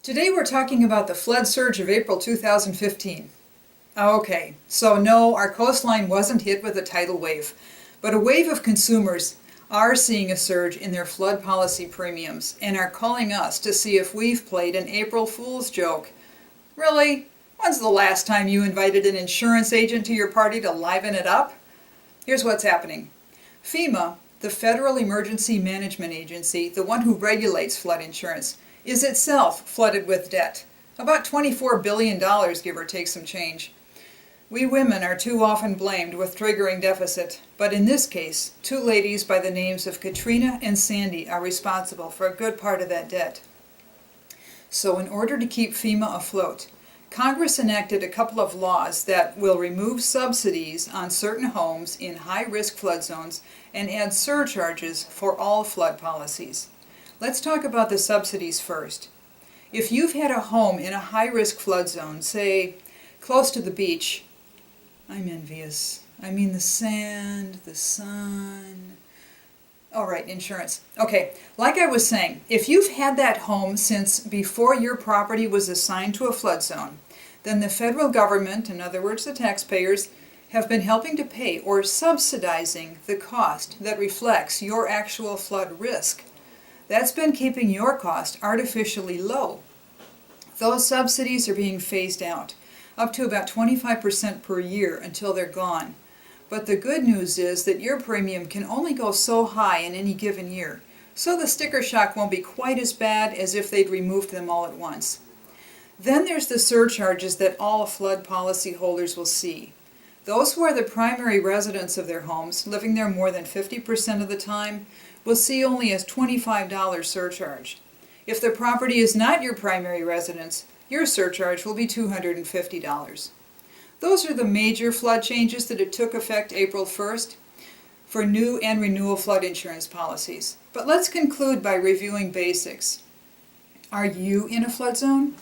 Today we're talking about the flood surge of April 2015. Okay, so no, our coastline wasn't hit with a tidal wave, but a wave of consumers are seeing a surge in their flood policy premiums and are calling us to see if we've played an April Fool's joke. Really? When's the last time you invited an insurance agent to your party to liven it up? Here's what's happening. FEMA, the Federal Emergency Management Agency, the one who regulates flood insurance, is itself flooded with debt. About $24 billion, give or take some change. We women are too often blamed with triggering deficit, but in this case, two ladies by the names of Katrina and Sandy are responsible for a good part of that debt. So in order to keep FEMA afloat, Congress enacted a couple of laws that will remove subsidies on certain homes in high-risk flood zones and add surcharges for all flood policies. Let's talk about the subsidies first. If you've had a home in a high-risk flood zone, say close to the beach, I'm envious. I mean the sand, the sun. All right, insurance. Okay, like I was saying, if you've had that home since before your property was assigned to a flood zone, then the federal government, in other words the taxpayers, have been helping to pay or subsidizing the cost that reflects your actual flood risk. That's been keeping your cost artificially low. Those subsidies are being phased out, up to about 25% per year until they're gone. But the good news is that your premium can only go so high in any given year, so the sticker shock won't be quite as bad as if they'd removed them all at once. Then there's the surcharges that all flood policy holders will see. Those who are the primary residents of their homes, living there more than 50% of the time, will see only a $25 surcharge. If the property is not your primary residence, your surcharge will be $250. Those are the major flood changes that took effect April 1st for new and renewal flood insurance policies. But let's conclude by reviewing basics. Are you in a flood zone?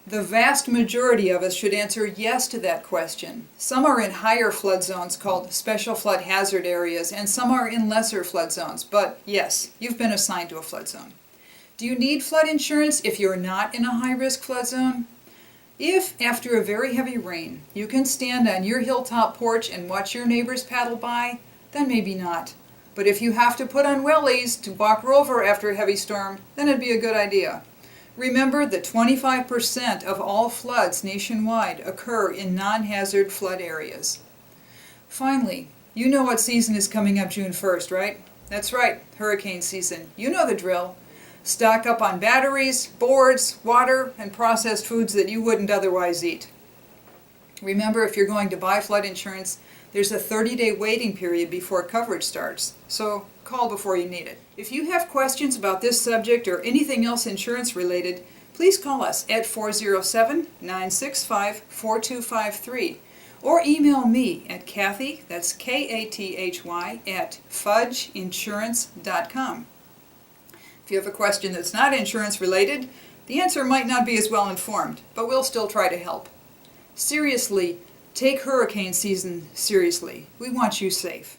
The vast majority of us should answer yes to that question. Some are in higher flood zones called special flood hazard areas, and some are in lesser flood zones. But yes, you've been assigned to a flood zone. Do you need flood insurance if you're not in a high-risk flood zone? If, after a very heavy rain, you can stand on your hilltop porch and watch your neighbors paddle by, then maybe not. But if you have to put on wellies to walk rover after a heavy storm, then it'd be a good idea. Remember that 25% of all floods nationwide occur in non-hazard flood areas. Finally, you know what season is coming up June 1st, right? That's right, hurricane season. You know the drill. Stock up on batteries, boards, water, and processed foods that you wouldn't otherwise eat. Remember, if you're going to buy flood insurance, there's a 30-day waiting period before coverage starts, so call before you need it. If you have questions about this subject or anything else insurance related, please call us at 407-965-4253 or email me at Kathy, that's Kathy, at fudgeinsurance.com. If you have a question that's not insurance related, the answer might not be as well informed, but we'll still try to help. Seriously, take hurricane season seriously. We want you safe.